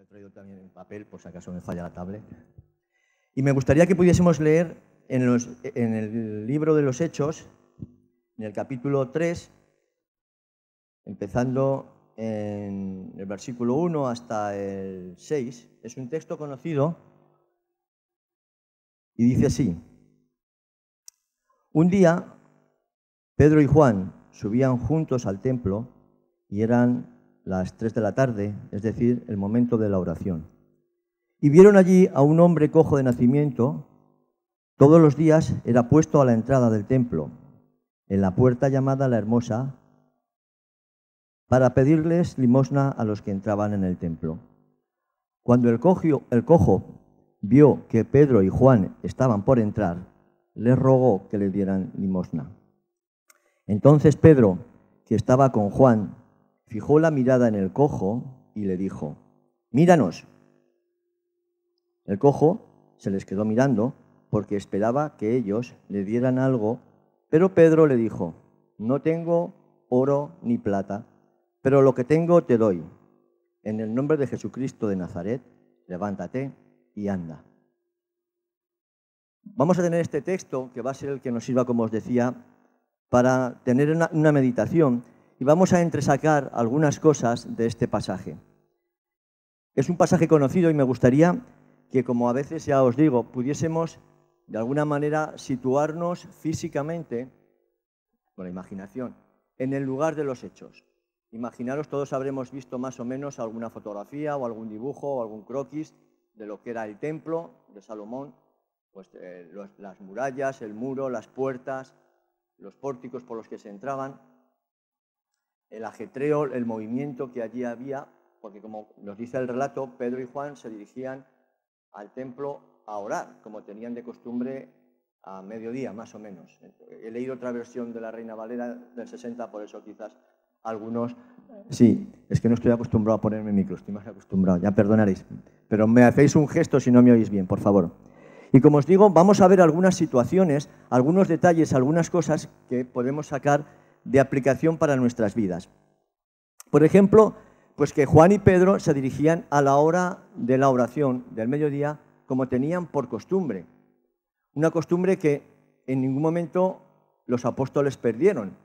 he traído también en papel, por si acaso me falla la tablet. Y me gustaría que pudiésemos leer en el libro de los Hechos, en el capítulo 3, empezando en el versículo 1 hasta el 6. Es un texto conocido y dice así: un día Pedro y Juan subían juntos al templo y eran las 3 de la tarde, es decir, el momento de la oración. Y vieron allí a un hombre cojo de nacimiento. Todos los días era puesto a la entrada del templo, en la puerta llamada La Hermosa, para pedirles limosna a los que entraban en el templo. Cuando el cojo vio que Pedro y Juan estaban por entrar, les rogó que le dieran limosna. Entonces Pedro, que estaba con Juan, fijó la mirada en el cojo y le dijo: «Míranos». El cojo se les quedó mirando porque esperaba que ellos le dieran algo, pero Pedro le dijo: «No tengo oro ni plata, pero lo que tengo te doy. En el nombre de Jesucristo de Nazaret, levántate y anda». Vamos a tener este texto, que va a ser el que nos sirva, como os decía, para tener una meditación, y vamos a entresacar algunas cosas de este pasaje. Es un pasaje conocido y me gustaría que, como a veces ya os digo, pudiésemos de alguna manera situarnos físicamente, con la imaginación, en el lugar de los hechos. Imaginaros, todos habremos visto más o menos alguna fotografía o algún dibujo o algún croquis de lo que era el templo de Salomón, pues las murallas, el muro, las puertas, los pórticos por los que se entraban, el ajetreo, el movimiento que allí había, porque como nos dice el relato, Pedro y Juan se dirigían al templo a orar, como tenían de costumbre a mediodía, más o menos. He leído otra versión de la Reina Valera del 60, por eso quizás algunos... Sí, es que no estoy acostumbrado a ponerme micro, estoy más acostumbrado, ya perdonaréis. Pero me hacéis un gesto si no me oís bien, por favor. Y como os digo, vamos a ver algunas situaciones, algunos detalles, algunas cosas que podemos sacar de aplicación para nuestras vidas. Por ejemplo, pues que Juan y Pedro se dirigían a la hora de la oración del mediodía como tenían por costumbre. Una costumbre que en ningún momento los apóstoles perdieron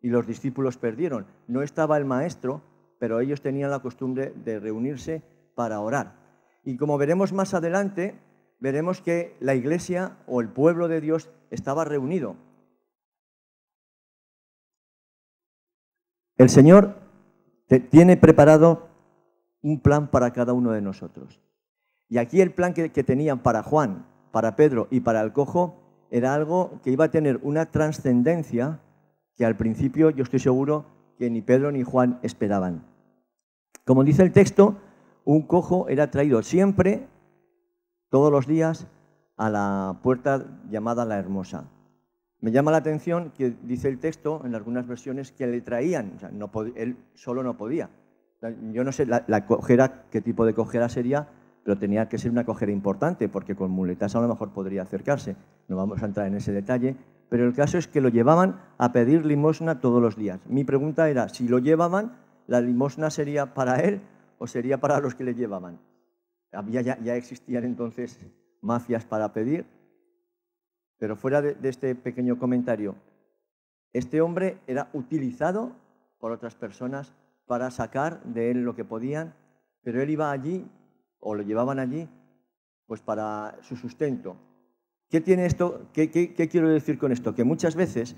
y los discípulos perdieron. No estaba el maestro, pero ellos tenían la costumbre de reunirse para orar. Y como veremos más adelante, veremos que la iglesia o el pueblo de Dios estaba reunido. El Señor tiene preparado un plan para cada uno de nosotros. Y aquí el plan que tenían para Juan, para Pedro y para el cojo era algo que iba a tener una trascendencia que al principio yo estoy seguro que ni Pedro ni Juan esperaban. Como dice el texto, un cojo era traído siempre, todos los días, a la puerta llamada La Hermosa. Me llama la atención que dice el texto, en algunas versiones, que le traían, o sea, él solo no podía. Yo no sé la cojera, qué tipo de cojera sería, pero tenía que ser una cojera importante, porque con muletas a lo mejor podría acercarse. No vamos a entrar en ese detalle, pero el caso es que lo llevaban a pedir limosna todos los días. Mi pregunta era, si lo llevaban, ¿la limosna sería para él o sería para los que le llevaban? Ya existían entonces mafias para pedir. Pero fuera de este pequeño comentario, este hombre era utilizado por otras personas para sacar de él lo que podían, pero él iba allí, o lo llevaban allí, pues para su sustento. ¿Qué tiene esto? ¿Qué quiero decir con esto? Que muchas veces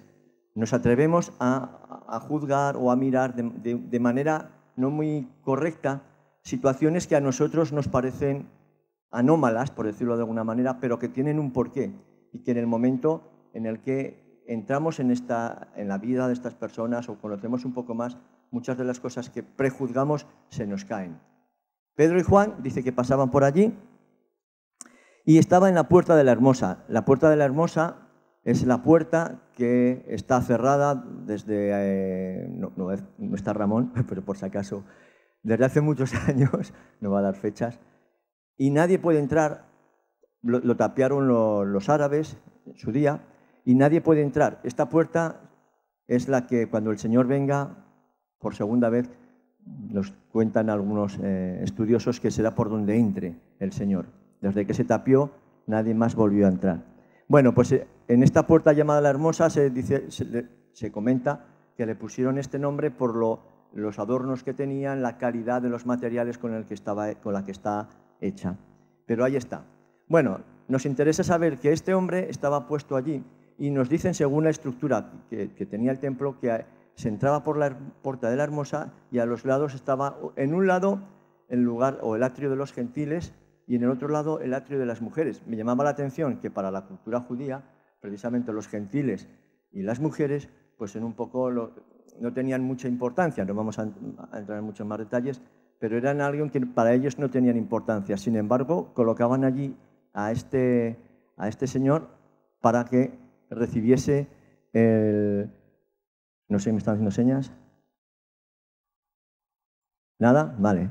nos atrevemos a juzgar o a mirar de manera no muy correcta situaciones que a nosotros nos parecen anómalas, por decirlo de alguna manera, pero que tienen un porqué. Y que en el momento en el que entramos en la vida de estas personas o conocemos un poco más, muchas de las cosas que prejuzgamos se nos caen. Pedro y Juan dice que pasaban por allí y estaba en la puerta de la Hermosa. La puerta de la Hermosa es la puerta que está cerrada desde... no está Ramón, pero por si acaso, desde hace muchos años, no va a dar fechas, y nadie puede entrar. Lo tapiaron los árabes en su día y nadie puede entrar. Esta puerta es la que cuando el Señor venga por segunda vez Nos cuentan algunos estudiosos que será por donde entre el Señor. Desde que se tapió, nadie más volvió a entrar. Bueno, pues en esta puerta llamada La Hermosa se comenta que le pusieron este nombre por los adornos que tenían, la calidad de los materiales con la que está hecha. Pero ahí está. Bueno, nos interesa saber que este hombre estaba puesto allí y nos dicen, según la estructura que tenía el templo, que se entraba por la puerta de La Hermosa y a los lados estaba, en un lado, el lugar o el atrio de los gentiles y en el otro lado el atrio de las mujeres. Me llamaba la atención que para la cultura judía, precisamente los gentiles y las mujeres, pues en un poco no tenían mucha importancia, no vamos a entrar en muchos más detalles, pero eran alguien que para ellos no tenían importancia. Sin embargo, colocaban allí a este señor para que recibiese el... No sé, ¿me están haciendo señas? ¿Nada? Vale.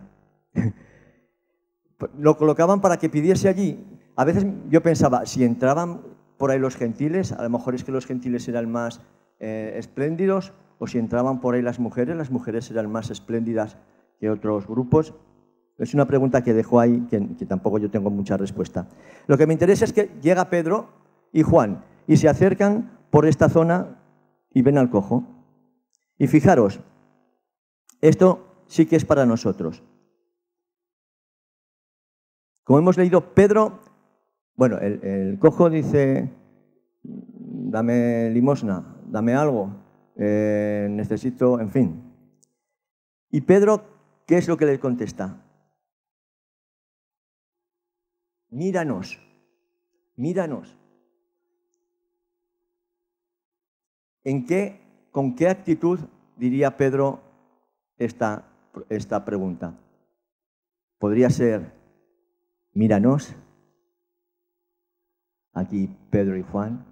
Lo colocaban para que pidiese allí. A veces yo pensaba, si entraban por ahí los gentiles, a lo mejor es que los gentiles eran más espléndidos, o si entraban por ahí las mujeres eran más espléndidas que otros grupos. Es una pregunta que dejo ahí, que tampoco yo tengo mucha respuesta. Lo que me interesa es que llega Pedro y Juan y se acercan por esta zona y ven al cojo. Y fijaros, esto sí que es para nosotros. Como hemos leído, Pedro, bueno, el cojo dice, dame limosna, dame algo, necesito, en fin. Y Pedro, ¿qué es lo que le contesta? Míranos, míranos. ¿Con qué actitud diría Pedro esta pregunta? Podría ser, míranos. Aquí Pedro y Juan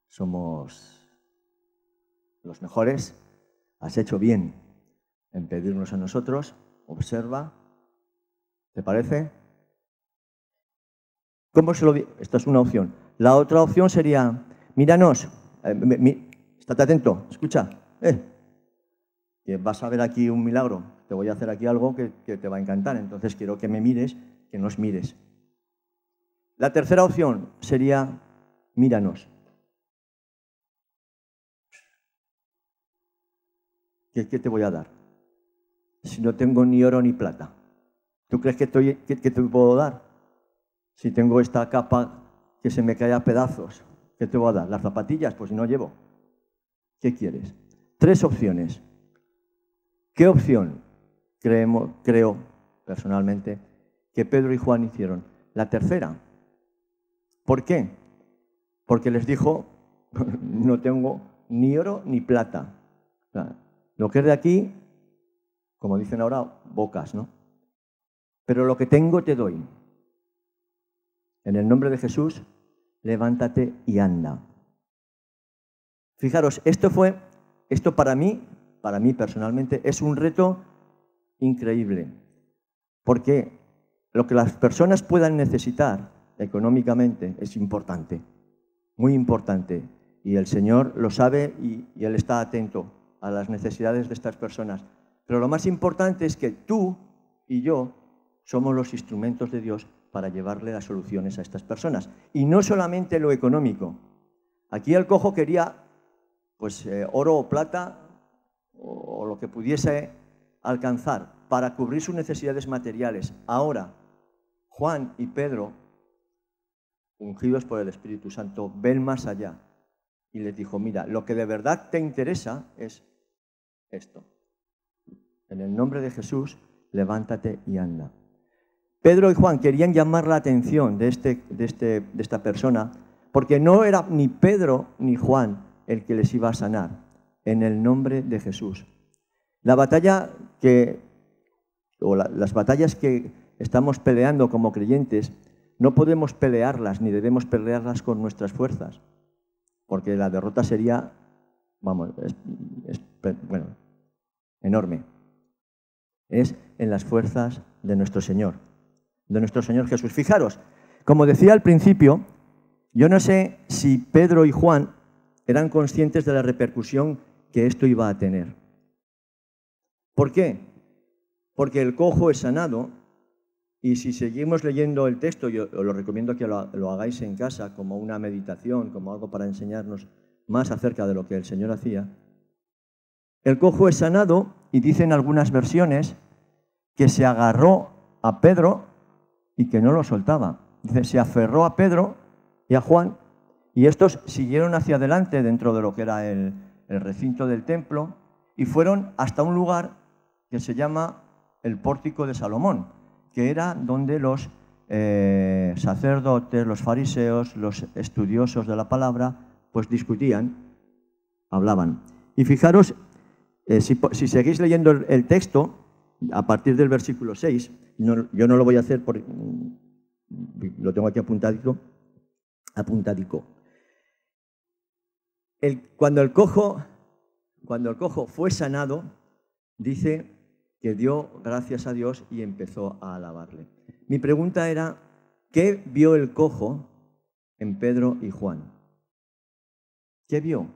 somos los mejores. Has hecho bien en pedirnos a nosotros. Observa. ¿Te parece? ¿Cómo se lo digo? Esta es una opción. La otra opción sería, míranos. Estate atento, escucha, que vas a ver aquí un milagro, te voy a hacer aquí algo que te va a encantar, entonces quiero que me mires, que nos mires. La tercera opción sería, míranos. ¿Qué te voy a dar? Si no tengo ni oro ni plata. ¿Tú crees que te puedo dar? Si tengo esta capa que se me cae a pedazos, ¿qué te voy a dar? ¿Las zapatillas? Pues si no llevo. ¿Qué quieres? 3 opciones. ¿Qué opción creo personalmente que Pedro y Juan hicieron? La tercera. ¿Por qué? Porque les dijo, no tengo ni oro ni plata. O sea, lo que es de aquí, como dicen ahora, bocas, ¿no? Pero lo que tengo te doy. En el nombre de Jesús, levántate y anda. Fijaros, esto para mí personalmente, es un reto increíble. Porque lo que las personas puedan necesitar económicamente es importante, muy importante. Y el Señor lo sabe y Él está atento a las necesidades de estas personas. Pero lo más importante es que tú y yo somos los instrumentos de Dios para llevarle las soluciones a estas personas. Y no solamente lo económico. Aquí el cojo quería pues oro o plata o lo que pudiese alcanzar para cubrir sus necesidades materiales. Ahora, Juan y Pedro, ungidos por el Espíritu Santo, ven más allá y les dijo, mira, lo que de verdad te interesa es esto. En el nombre de Jesús, levántate y anda. Pedro y Juan querían llamar la atención de esta persona porque no era ni Pedro ni Juan el que les iba a sanar, en el nombre de Jesús. La batalla las batallas que estamos peleando como creyentes, no podemos pelearlas ni debemos pelearlas con nuestras fuerzas, porque la derrota sería, enorme. Es en las fuerzas de nuestro Señor Jesús. Fijaros, como decía al principio, yo no sé si Pedro y Juan eran conscientes de la repercusión que esto iba a tener. ¿Por qué? Porque el cojo es sanado, y si seguimos leyendo el texto, yo os lo recomiendo que lo hagáis en casa como una meditación, como algo para enseñarnos más acerca de lo que el Señor hacía. El cojo es sanado y dicen algunas versiones que se agarró a Pedro y que no lo soltaba. Dice, se aferró a Pedro y a Juan y estos siguieron hacia adelante dentro de lo que era el recinto del templo y fueron hasta un lugar que se llama el Pórtico de Salomón, que era donde los sacerdotes, los fariseos, los estudiosos de la palabra, pues discutían, hablaban. Y fijaros, si seguís leyendo el texto, a partir del versículo 6, yo no lo voy a hacer porque lo tengo aquí apuntadico. Cuando el cojo fue sanado, dice que dio gracias a Dios y empezó a alabarle. Mi pregunta era, ¿qué vio el cojo en Pedro y Juan? ¿Qué vio?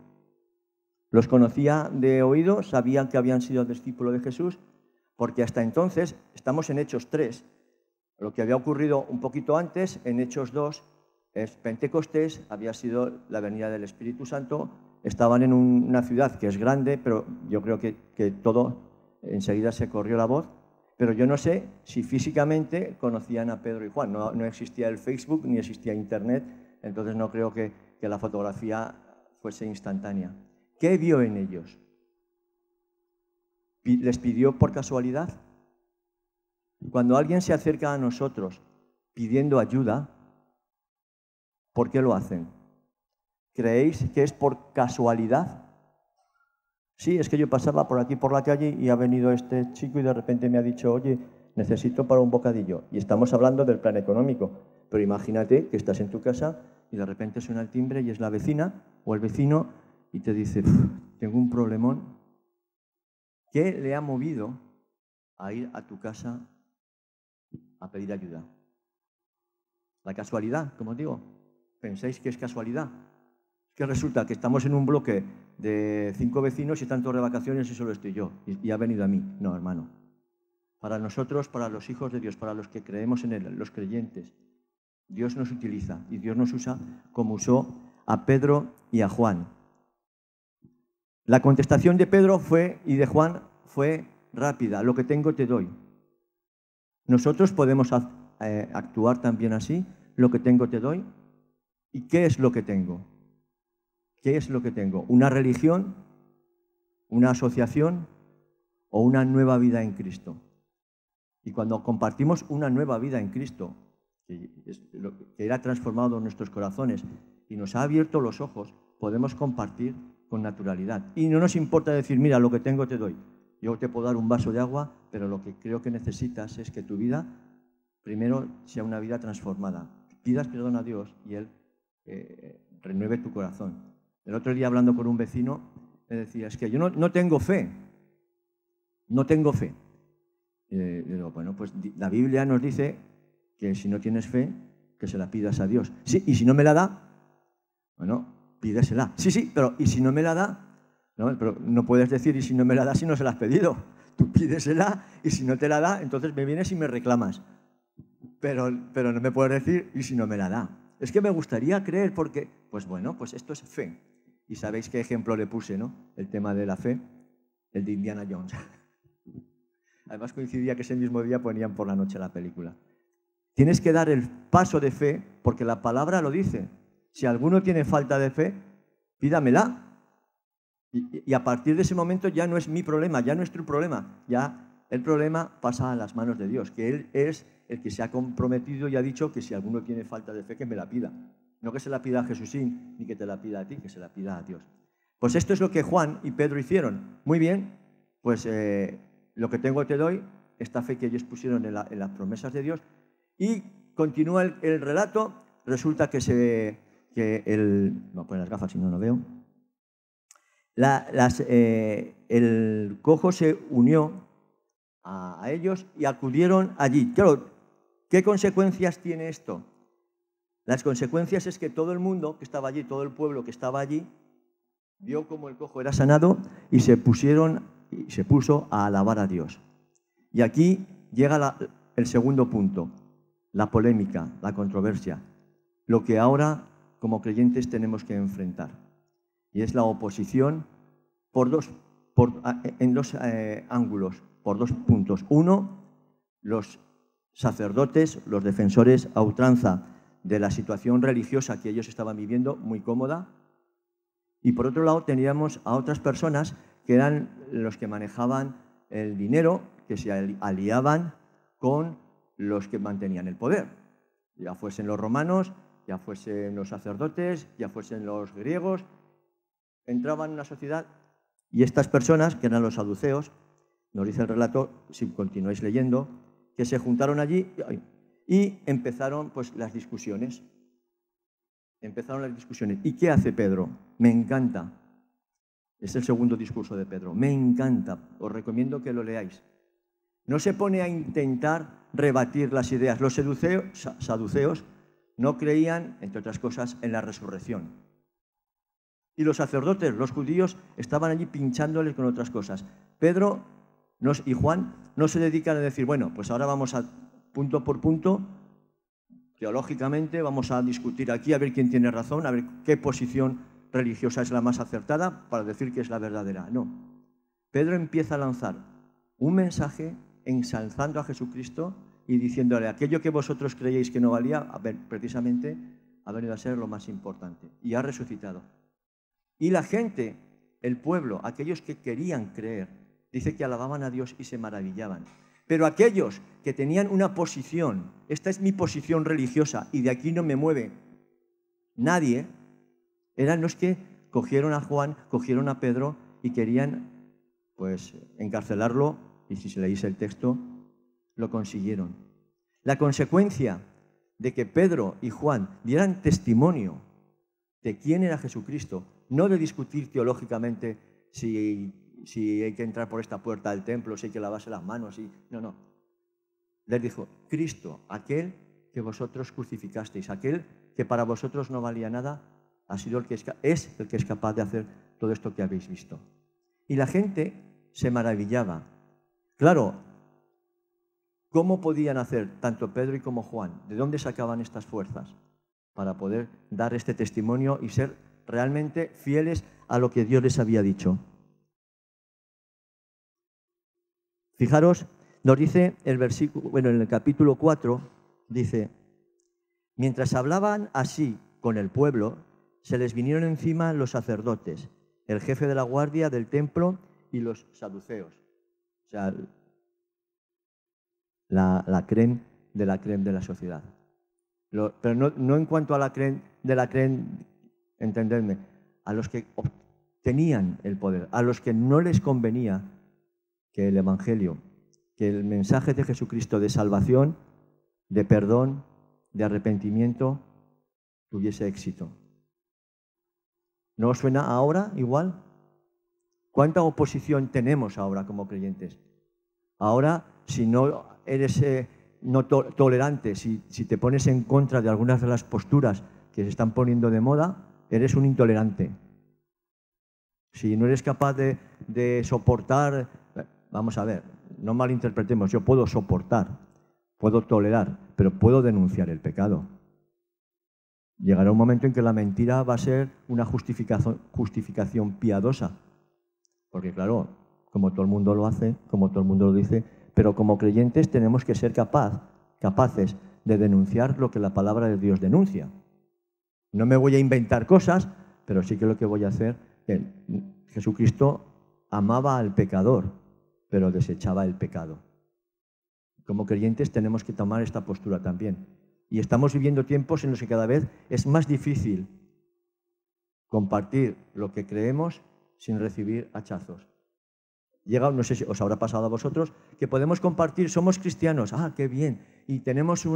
¿Los conocía de oído? ¿Sabían que habían sido discípulos de Jesús? Porque hasta entonces, estamos en Hechos 3, lo que había ocurrido un poquito antes, en Hechos 2, es Pentecostés, había sido la venida del Espíritu Santo, estaban en una ciudad que es grande, pero yo creo que todo enseguida se corrió la voz, pero yo no sé si físicamente conocían a Pedro y Juan, no existía el Facebook ni existía Internet, entonces no creo que la fotografía fuese instantánea. ¿Qué vio en ellos? ¿Les pidió por casualidad? Cuando alguien se acerca a nosotros pidiendo ayuda, ¿por qué lo hacen? ¿Creéis que es por casualidad? Sí, es que yo pasaba por aquí por la calle y ha venido este chico y de repente me ha dicho, oye, necesito para un bocadillo. Y estamos hablando del plan económico, pero imagínate que estás en tu casa y de repente suena el timbre y es la vecina o el vecino y te dice, tengo un problemón. ¿Qué le ha movido a ir a tu casa a pedir ayuda? La casualidad, como digo. ¿Pensáis que es casualidad? Que resulta que estamos en un bloque de 5 vecinos y están todos de vacaciones y solo estoy yo. Y ha venido a mí. No, hermano. Para nosotros, para los hijos de Dios, para los que creemos en Él, los creyentes, Dios nos utiliza y Dios nos usa como usó a Pedro y a Juan. La contestación de Pedro y de Juan fue rápida. Lo que tengo te doy. Nosotros podemos actuar también así. Lo que tengo te doy. ¿Y qué es lo que tengo? ¿Qué es lo que tengo? ¿Una religión? ¿Una asociación? ¿O una nueva vida en Cristo? Y cuando compartimos una nueva vida en Cristo, que era transformado en nuestros corazones y nos ha abierto los ojos, podemos compartir con naturalidad. Y no nos importa decir, mira, lo que tengo te doy. Yo te puedo dar un vaso de agua, pero lo que creo que necesitas es que tu vida, primero, sea una vida transformada. Pidas perdón a Dios y Él renueve tu corazón. El otro día, hablando con un vecino, me decía, es que yo no tengo fe. No tengo fe. Digo, bueno, pues la Biblia nos dice que si no tienes fe, que se la pidas a Dios. Sí, y si no me la da, bueno, pídesela. Sí, pero ¿y si no me la da? No, pero no puedes decir, y si no me la da, si no se la has pedido. Tú pídesela y si no te la da, entonces me vienes y me reclamas. Pero no me puedes decir, y si no me la da. Es que me gustaría creer porque, pues bueno, pues esto es fe. Y sabéis qué ejemplo le puse, ¿no? El tema de la fe, el de Indiana Jones. Además coincidía que ese mismo día ponían por la noche la película. Tienes que dar el paso de fe porque la palabra lo dice. Si alguno tiene falta de fe, pídamela. Y a partir de ese momento ya no es mi problema, ya no es tu problema. Ya el problema pasa a las manos de Dios, que Él es el que se ha comprometido y ha dicho que si alguno tiene falta de fe, que me la pida. No que se la pida a Jesúsín, ni que te la pida a ti, que se la pida a Dios. Pues esto es lo que Juan y Pedro hicieron. Muy bien, pues lo que tengo te doy, esta fe que ellos pusieron en las promesas de Dios. Y continúa el relato, resulta que voy a poner las gafas si no lo veo. El cojo se unió a ellos y acudieron allí. Claro, ¿qué consecuencias tiene esto? Las consecuencias es que todo el mundo que estaba allí, todo el pueblo que estaba allí, vio cómo el cojo era sanado y se pusieron y se puso a alabar a Dios. Y aquí llega el segundo punto, la polémica, la controversia, lo que ahora como creyentes tenemos que enfrentar. Y es la oposición en dos ángulos, por dos puntos. Uno, los sacerdotes, los defensores a ultranza de la situación religiosa que ellos estaban viviendo, muy cómoda. Y por otro lado teníamos a otras personas que eran los que manejaban el dinero, que se aliaban con los que mantenían el poder. Ya fuesen los romanos, ya fuesen los sacerdotes, ya fuesen los griegos. Entraban en una sociedad y estas personas, que eran los saduceos, nos dice el relato, si continuáis leyendo, que se juntaron allí y empezaron pues las discusiones. ¿Y qué hace Pedro? Me encanta. Es el segundo discurso de Pedro. Me encanta. Os recomiendo que lo leáis. No se pone a intentar rebatir las ideas. Los saduceos no creían, entre otras cosas, en la resurrección. Y los sacerdotes, los judíos, estaban allí pinchándoles con otras cosas. Pedro y Juan no se dedican a decir, bueno, pues ahora vamos a punto por punto, teológicamente, vamos a discutir aquí, a ver quién tiene razón, a ver qué posición religiosa es la más acertada para decir que es la verdadera. No. Pedro empieza a lanzar un mensaje ensalzando a Jesucristo y diciéndole, aquello que vosotros creíais que no valía, a ver, precisamente ha venido a ser lo más importante y ha resucitado. Y la gente, el pueblo, aquellos que querían creer, dice que alababan a Dios y se maravillaban. Pero aquellos que tenían una posición, esta es mi posición religiosa y de aquí no me mueve nadie, eran los que cogieron a Juan, cogieron a Pedro y querían pues encarcelarlo, y si se leéis el texto, lo consiguieron. La consecuencia de que Pedro y Juan dieran testimonio de quién era Jesucristo, no de discutir teológicamente si hay que entrar por esta puerta del templo, si hay que lavarse las manos, no. Les dijo, Cristo, aquel que vosotros crucificasteis, aquel que para vosotros no valía nada, es el que es capaz de hacer todo esto que habéis visto. Y la gente se maravillaba. Claro, ¿cómo podían hacer tanto Pedro y como Juan? ¿De dónde sacaban estas fuerzas para poder dar este testimonio y ser realmente fieles a lo que Dios les había dicho? Fijaros, nos dice el versículo, en el capítulo 4, dice, mientras hablaban así con el pueblo, se les vinieron encima los sacerdotes, el jefe de la guardia del templo y los saduceos. O sea, la crème de la sociedad. Pero no en cuanto a la crème de la crème, entendedme, a los que tenían el poder, a los que no les convenía que el Evangelio, que el mensaje de Jesucristo de salvación, de perdón, de arrepentimiento, tuviese éxito. ¿No os suena ahora igual? ¿Cuánta oposición tenemos ahora como creyentes? Ahora, si no eres tolerante, si te pones en contra de algunas de las posturas que se están poniendo de moda, eres un intolerante. Si no eres capaz de soportar, vamos a ver, no malinterpretemos, yo puedo soportar, puedo tolerar, pero puedo denunciar el pecado. Llegará un momento en que la mentira va a ser una justificación piadosa. Porque claro, como todo el mundo lo hace, como todo el mundo lo dice, pero como creyentes tenemos que ser capaces de denunciar lo que la palabra de Dios denuncia. No me voy a inventar cosas, pero sí que lo que voy a hacer, Jesucristo amaba al pecador, pero desechaba el pecado. Como creyentes tenemos que tomar esta postura también. Y estamos viviendo tiempos en los que cada vez es más difícil compartir lo que creemos sin recibir hachazos. No sé si os habrá pasado a vosotros, que podemos compartir, somos cristianos, qué bien, y tenemos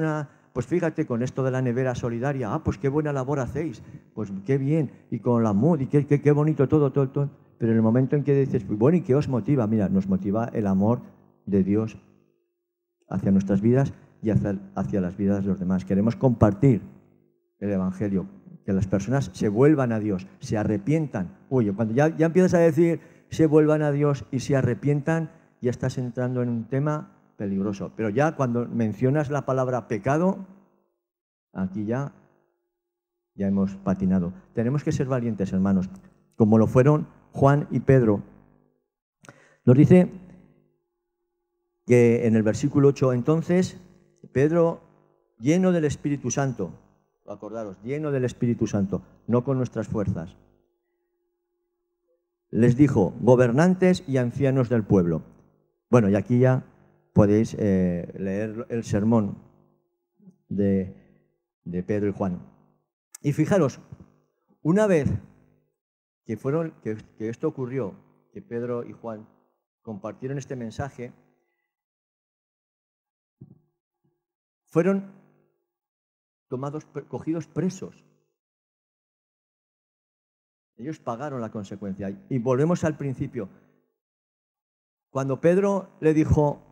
pues fíjate, con esto de la nevera solidaria, pues qué buena labor hacéis, pues qué bien, y con la MUD, y qué bonito todo, pero en el momento en que dices, bueno, ¿y qué os motiva? Mira, nos motiva el amor de Dios hacia nuestras vidas y hacia las vidas de los demás. Queremos compartir el Evangelio, que las personas se vuelvan a Dios, se arrepientan. Cuando ya empiezas a decir, se vuelvan a Dios y se arrepientan, ya estás entrando en un tema peligroso. Pero ya cuando mencionas la palabra pecado, aquí ya hemos patinado. Tenemos que ser valientes, hermanos, como lo fueron Juan y Pedro. Nos dice que en el versículo 8, entonces, Pedro, lleno del Espíritu Santo, acordaros, lleno del Espíritu Santo, no con nuestras fuerzas, les dijo, gobernantes y ancianos del pueblo. Bueno, y aquí ya podéis leer el sermón de Pedro y Juan. Y fijaros, una vez que esto ocurrió, que Pedro y Juan compartieron este mensaje, fueron cogidos presos. Ellos pagaron la consecuencia. Y volvemos al principio. Cuando Pedro le dijo,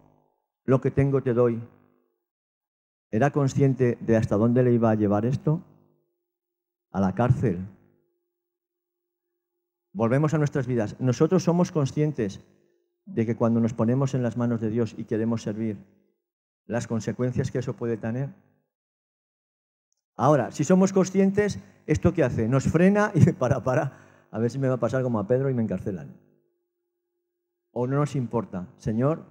lo que tengo te doy, ¿era consciente de hasta dónde le iba a llevar esto? A la cárcel. Volvemos a nuestras vidas. Nosotros somos conscientes de que cuando nos ponemos en las manos de Dios y queremos servir, las consecuencias que eso puede tener. Ahora, si somos conscientes, ¿esto qué hace? Nos frena y para, a ver si me va a pasar como a Pedro y me encarcelan. O no nos importa. Señor,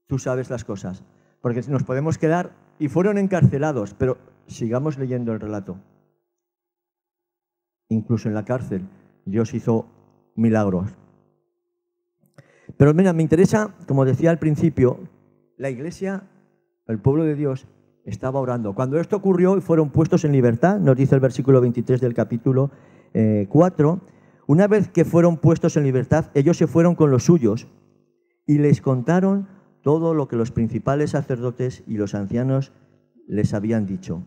tú sabes las cosas. Porque nos podemos quedar, y fueron encarcelados, pero sigamos leyendo el relato. Incluso en la cárcel, Dios hizo milagros. Pero mira, me interesa, como decía al principio, la iglesia, el pueblo de Dios, estaba orando. Cuando esto ocurrió y fueron puestos en libertad, nos dice el versículo 23 del capítulo 4, una vez que fueron puestos en libertad, ellos se fueron con los suyos y les contaron todo lo que los principales sacerdotes y los ancianos les habían dicho.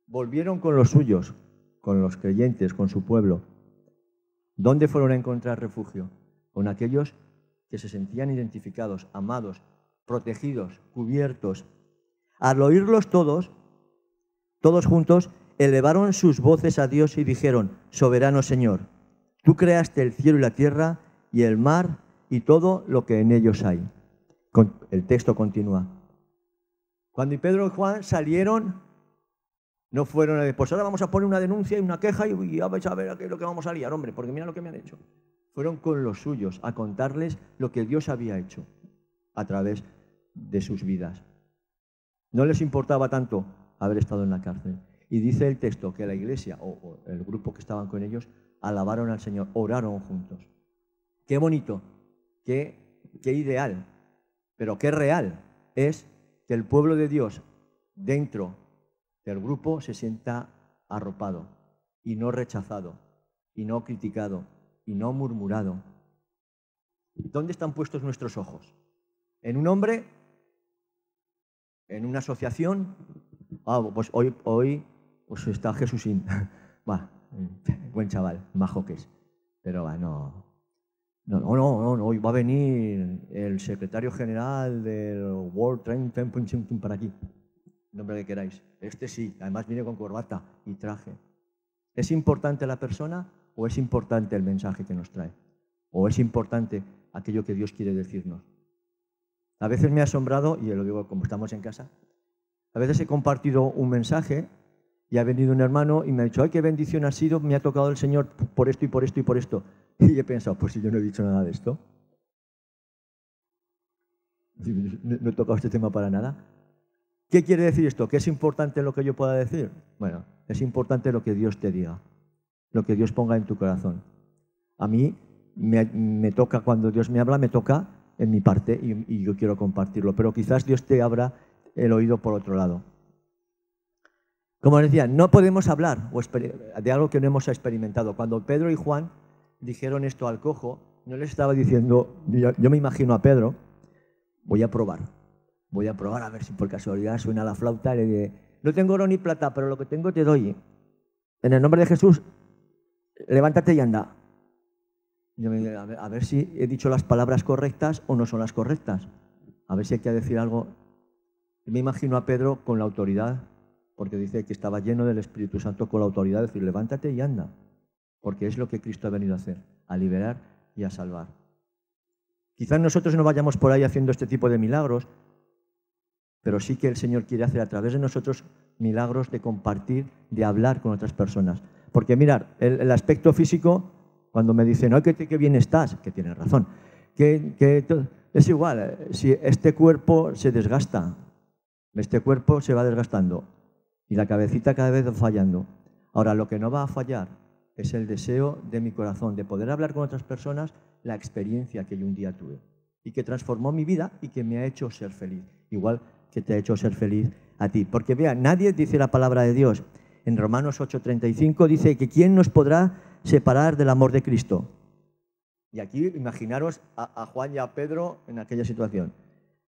Volvieron con los suyos, con los creyentes, con su pueblo. ¿Dónde fueron a encontrar refugio? Con aquellos que se sentían identificados, amados, protegidos, cubiertos. Al oírlos todos juntos, elevaron sus voces a Dios y dijeron, soberano Señor, tú creaste el cielo y la tierra y el mar y todo lo que en ellos hay. El texto continúa. Cuando Pedro y Juan salieron, no fueron a decir, pues ahora vamos a poner una denuncia y una queja y ya vais a ver qué es lo que vamos a liar, hombre, porque mira lo que me han hecho. Fueron con los suyos a contarles lo que Dios había hecho a través de sus vidas. No les importaba tanto haber estado en la cárcel. Y dice el texto que la iglesia o el grupo que estaban con ellos alabaron al Señor, oraron juntos. Qué bonito, qué ideal, pero qué real es que el pueblo de Dios dentro del grupo se sienta arropado y no rechazado y no criticado y no murmurado. ¿Dónde están puestos nuestros ojos? ¿En un hombre? ¿En una asociación? Pues hoy pues está Jesúsín. Va, buen chaval, majo que es. Pero va, no, hoy va a venir el secretario general del World Trade Center para aquí. Nombre que queráis. Este sí, además viene con corbata y traje. ¿Es importante la persona o es importante el mensaje que nos trae? ¿O es importante aquello que Dios quiere decirnos? A veces me ha asombrado, y lo digo como estamos en casa, a veces he compartido un mensaje y ha venido un hermano y me ha dicho, ¡ay, qué bendición ha sido! Me ha tocado el Señor por esto y por esto y por esto. Y he pensado, pues si yo no he dicho nada de esto. No he tocado este tema para nada. ¿Qué quiere decir esto? ¿Que es importante lo que yo pueda decir? Bueno, es importante lo que Dios te diga, lo que Dios ponga en tu corazón. A mí me toca, cuando Dios me habla, me toca en mi parte y yo quiero compartirlo, pero quizás Dios te abra el oído por otro lado. Como decía, no podemos hablar de algo que no hemos experimentado. Cuando Pedro y Juan dijeron esto al cojo, no les estaba diciendo, yo me imagino a Pedro, voy a probar a ver si por casualidad suena la flauta y le diré, no tengo oro ni plata, pero lo que tengo te doy. En el nombre de Jesús, levántate y anda. A ver si he dicho las palabras correctas o no son las correctas. A ver si hay que decir algo. Me imagino a Pedro con la autoridad, porque dice que estaba lleno del Espíritu Santo con la autoridad de decir, levántate y anda. Porque es lo que Cristo ha venido a hacer, a liberar y a salvar. Quizás nosotros no vayamos por ahí haciendo este tipo de milagros, pero sí que el Señor quiere hacer a través de nosotros milagros de compartir, de hablar con otras personas. Porque mirar, el aspecto físico, cuando me dicen, ¡ay, qué bien estás!, que tienen razón, es igual, si este cuerpo se desgasta, este cuerpo se va desgastando y la cabecita cada vez va fallando. Ahora, lo que no va a fallar es el deseo de mi corazón de poder hablar con otras personas la experiencia que yo un día tuve y que transformó mi vida y que me ha hecho ser feliz, igual que te ha hecho ser feliz a ti. Porque vea, nadie dice la palabra de Dios. En Romanos 8:35 dice que ¿quién nos podrá separar del amor de Cristo? Y aquí imaginaros a Juan y a Pedro en aquella situación.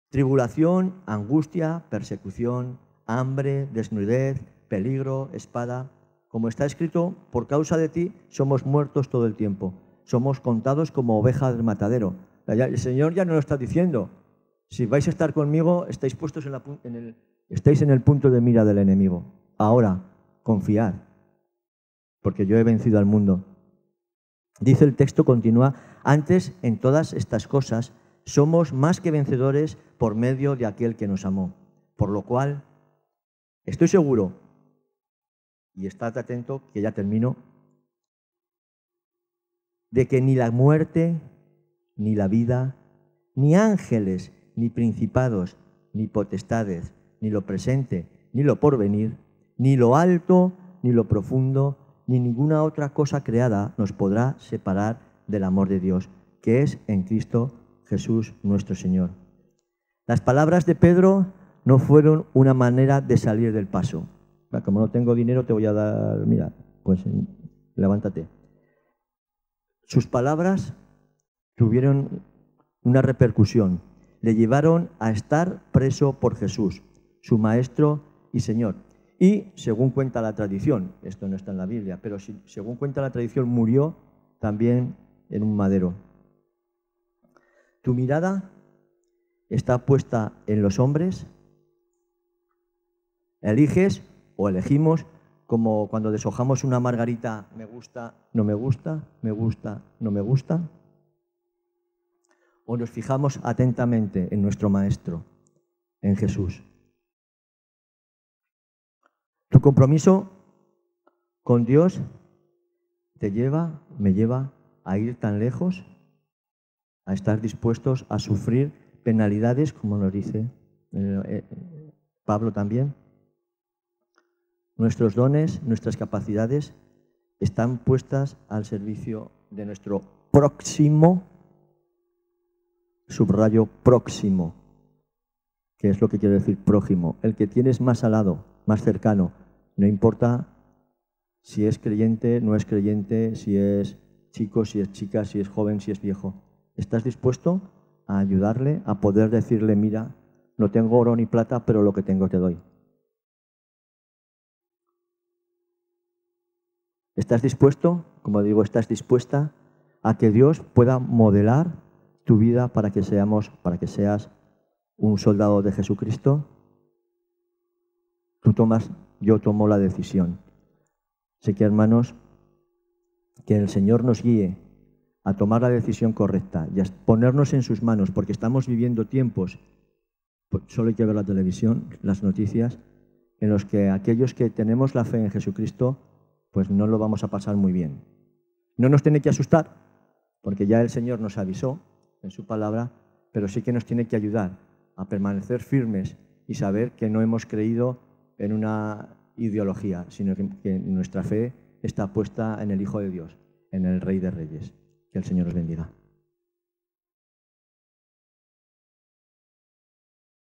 Tribulación, angustia, persecución, hambre, desnudez, peligro, espada. Como está escrito, por causa de ti somos muertos todo el tiempo. Somos contados como ovejas del matadero. El Señor ya nos lo está diciendo. Si vais a estar conmigo, estáis puestos estáis en el punto de mira del enemigo. Ahora, confiad, porque yo he vencido al mundo. Dice el texto, continúa, antes en todas estas cosas somos más que vencedores por medio de aquel que nos amó. Por lo cual, estoy seguro, y estad atento, que ya termino, de que ni la muerte, ni la vida, ni ángeles, ni principados, ni potestades, ni lo presente, ni lo porvenir, ni lo alto, ni lo profundo, ni ninguna otra cosa creada nos podrá separar del amor de Dios, que es en Cristo Jesús nuestro Señor. Las palabras de Pedro no fueron una manera de salir del paso. Como no tengo dinero te voy a dar, mira, pues levántate. Sus palabras tuvieron una repercusión. Le llevaron a estar preso por Jesús, su Maestro y Señor. Y, según cuenta la tradición, esto no está en la Biblia, pero según cuenta la tradición, murió también en un madero. ¿Tu mirada está puesta en los hombres? ¿Eliges o elegimos como cuando deshojamos una margarita, me gusta, no me gusta, me gusta, no me gusta? ¿O nos fijamos atentamente en nuestro Maestro, en Jesús? Tu compromiso con Dios me lleva a ir tan lejos, a estar dispuestos a sufrir penalidades, como nos dice Pablo también. Nuestros dones, nuestras capacidades están puestas al servicio de nuestro próximo, subrayo próximo, que es lo que quiere decir prójimo, el que tienes más al lado, más cercano. No importa si es creyente, no es creyente, si es chico, si es chica, si es joven, si es viejo. ¿Estás dispuesto a ayudarle, a poder decirle, mira, no tengo oro ni plata, pero lo que tengo te doy? ¿Estás dispuesto, como digo, estás dispuesta a que Dios pueda modelar tu vida para que seas un soldado de Jesucristo? Yo tomo la decisión. Así que, hermanos, que el Señor nos guíe a tomar la decisión correcta y a ponernos en sus manos, porque estamos viviendo tiempos, solo hay que ver la televisión, las noticias, en los que aquellos que tenemos la fe en Jesucristo, pues no lo vamos a pasar muy bien. No nos tiene que asustar, porque ya el Señor nos avisó en su palabra, pero sí que nos tiene que ayudar a permanecer firmes y saber que no hemos creído en una ideología, sino que nuestra fe está puesta en el Hijo de Dios, en el Rey de Reyes. Que el Señor os bendiga.